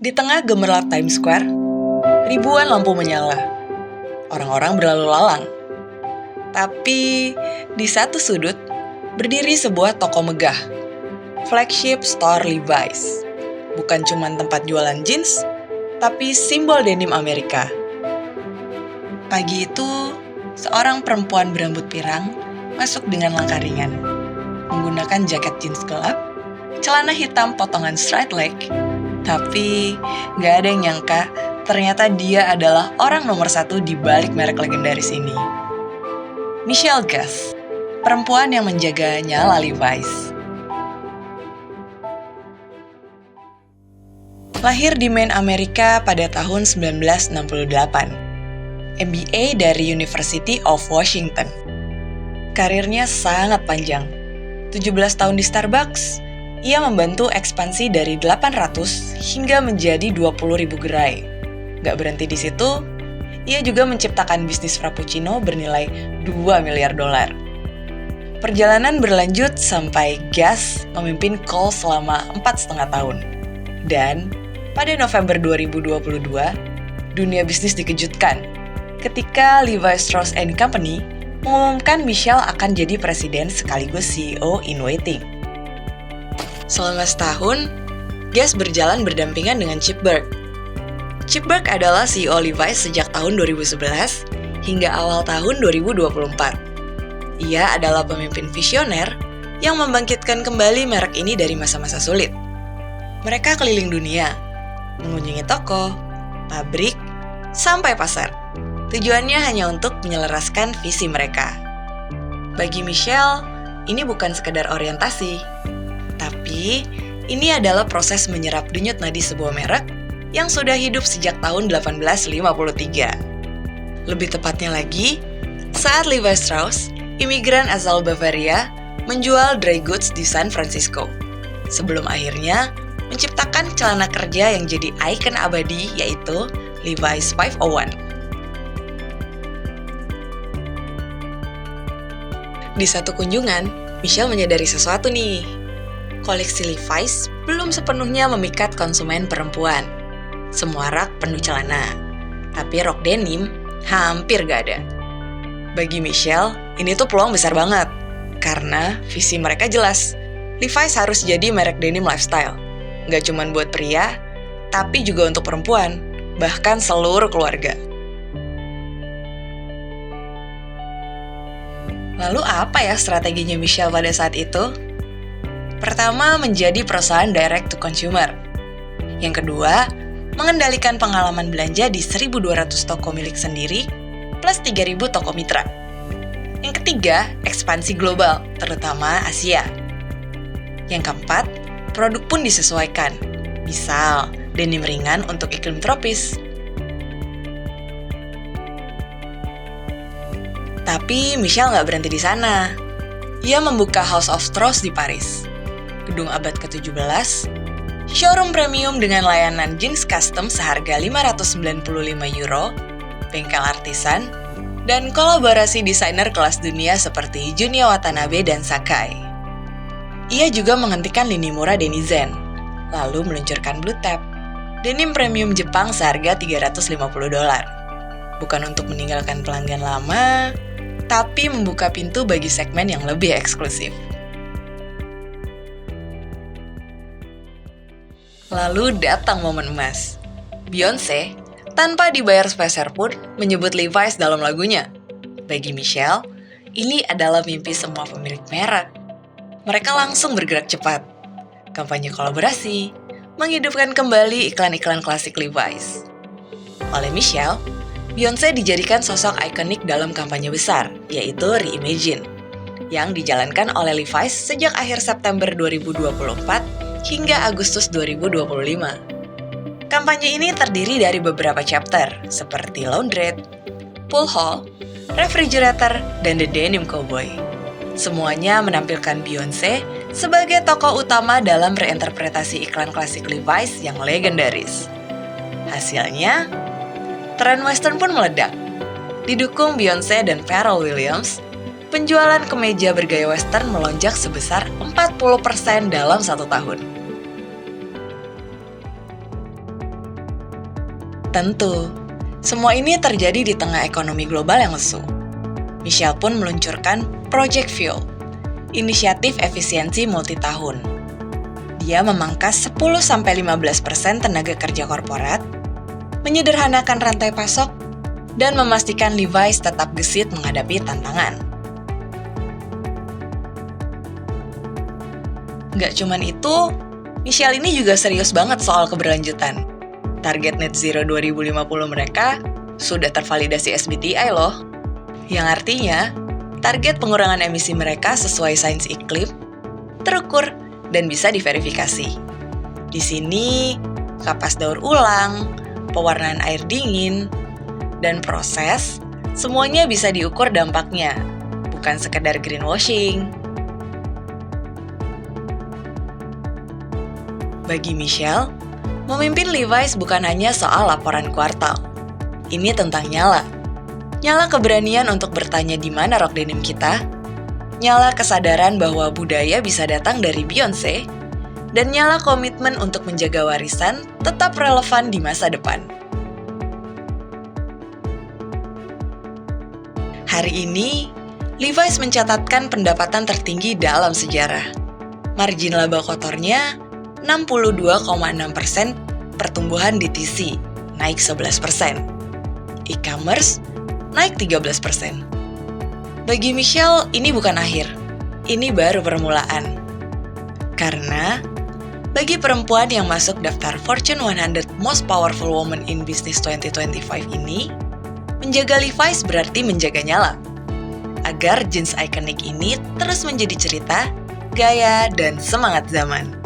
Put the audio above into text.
Di tengah gemerlap Times Square, ribuan lampu menyala. Orang-orang berlalu lalang. Tapi di satu sudut, berdiri sebuah toko megah. Flagship Store Levi's. Bukan cuma tempat jualan jeans, tapi simbol denim Amerika. Pagi itu, seorang perempuan berambut pirang masuk dengan langkah ringan. Menggunakan jaket jeans gelap, celana hitam potongan straight leg. Tapi gak ada yang nyangka ternyata dia adalah orang nomor 1 di balik merek legendaris ini. Michelle Gass, perempuan yang menjaga nyala Levi's. Lahir di Maine, Amerika pada tahun 1968. MBA dari University of Washington. Karirnya sangat panjang. 17 tahun di Starbucks, ia membantu ekspansi dari 800 hingga menjadi 20.000 gerai. Gak berhenti di situ, ia juga menciptakan bisnis Frappuccino bernilai $2 miliar. Perjalanan berlanjut sampai Gass memimpin Kohl's selama 4,5 tahun. Dan pada November 2022, dunia bisnis dikejutkan ketika Levi Strauss & Company mengumumkan Michelle akan jadi presiden sekaligus CEO in waiting. Selama setahun, Gass berjalan berdampingan dengan Chip Bergh. Chip Bergh adalah CEO Levi's sejak tahun 2011 hingga awal tahun 2024. Ia adalah pemimpin visioner yang membangkitkan kembali merek ini dari masa-masa sulit. Mereka keliling dunia, mengunjungi toko, pabrik, sampai pasar. Tujuannya hanya untuk menyelaraskan visi mereka. Bagi Michelle, ini bukan sekedar orientasi, tapi ini adalah proses menyerap denyut nadi sebuah merek yang sudah hidup sejak tahun 1853. Lebih tepatnya lagi, saat Levi Strauss, imigran asal Bavaria, menjual dry goods di San Francisco. Sebelum akhirnya menciptakan celana kerja yang jadi ikon abadi, yaitu Levi's 501. Di satu kunjungan, Michelle menyadari sesuatu nih. Koleksi Levi's belum sepenuhnya memikat konsumen perempuan. Semua rak penuh celana, tapi rok denim hampir gak ada. Bagi Michelle, ini tuh peluang besar banget. Karena visi mereka jelas, Levi's harus jadi merek denim lifestyle. Gak cuma buat pria, tapi juga untuk perempuan, bahkan seluruh keluarga. Lalu apa ya strateginya Michelle pada saat itu? Pertama, menjadi perusahaan direct to consumer. Yang kedua, mengendalikan pengalaman belanja di 1.200 toko milik sendiri, plus 3.000 toko mitra. Yang ketiga, ekspansi global, terutama Asia. Yang keempat, produk pun disesuaikan. Misal, denim ringan untuk iklim tropis. Tapi Michelle nggak berhenti di sana. Ia membuka House of Strauss di Paris, gedung abad ke-17, showroom premium dengan layanan jeans custom seharga €595, bengkel artisan, dan kolaborasi desainer kelas dunia seperti Junya Watanabe dan Sacai. Ia juga menghentikan lini murah Denizen, lalu meluncurkan Blue Tab, denim premium Jepang seharga $350. Bukan untuk meninggalkan pelanggan lama, tapi membuka pintu bagi segmen yang lebih eksklusif. Lalu datang momen emas. Beyoncé, tanpa dibayar sepeser pun, menyebut Levi's dalam lagunya. Bagi Michelle, ini adalah mimpi semua pemilik merek. Mereka langsung bergerak cepat. Kampanye kolaborasi, menghidupkan kembali iklan-iklan klasik Levi's. Oleh Michelle, Beyoncé dijadikan sosok ikonik dalam kampanye besar, yaitu Reimagine, yang dijalankan oleh Levi's sejak akhir September 2024 hingga Agustus 2025. Kampanye ini terdiri dari beberapa chapter, seperti Laundrette, Pool Hall, Refrigerator, dan The Denim Cowboy. Semuanya menampilkan Beyoncé sebagai tokoh utama dalam reinterpretasi iklan klasik Levi's yang legendaris. Hasilnya, tren western pun meledak. Didukung Beyoncé dan Pharrell Williams, penjualan kemeja bergaya western melonjak sebesar 40% dalam 1 tahun. Tentu, semua ini terjadi di tengah ekonomi global yang lesu. Michelle pun meluncurkan Project Fuel, inisiatif efisiensi multitahun. Dia memangkas 10-15% tenaga kerja korporat, menyederhanakan rantai pasok, dan memastikan Levi's tetap gesit menghadapi tantangan. Nggak cuman itu, Michelle ini juga serius banget soal keberlanjutan. Target net zero 2050 mereka sudah tervalidasi SBTi loh. Yang artinya, target pengurangan emisi mereka sesuai sains iklim, terukur, dan bisa diverifikasi. Di sini, kapas daur ulang, pewarnaan air dingin, dan proses, semuanya bisa diukur dampaknya, bukan sekedar greenwashing. Bagi Michelle, memimpin Levi's bukan hanya soal laporan kuartal. Ini tentang nyala. Nyala keberanian untuk bertanya di mana rok denim kita, nyala kesadaran bahwa budaya bisa datang dari Beyoncé, dan nyala komitmen untuk menjaga warisan tetap relevan di masa depan. Hari ini, Levi's mencatatkan pendapatan tertinggi dalam sejarah. Margin laba kotornya 62,6% pertumbuhan DTC, naik 11%. E-commerce, naik 13%. Bagi Michelle, ini bukan akhir. Ini baru permulaan. Karena, bagi perempuan yang masuk daftar Fortune 100 Most Powerful Women in Business 2025 ini, menjaga Levi's berarti menjaga nyala. Agar jeans ikonik ini terus menjadi cerita, gaya, dan semangat zaman.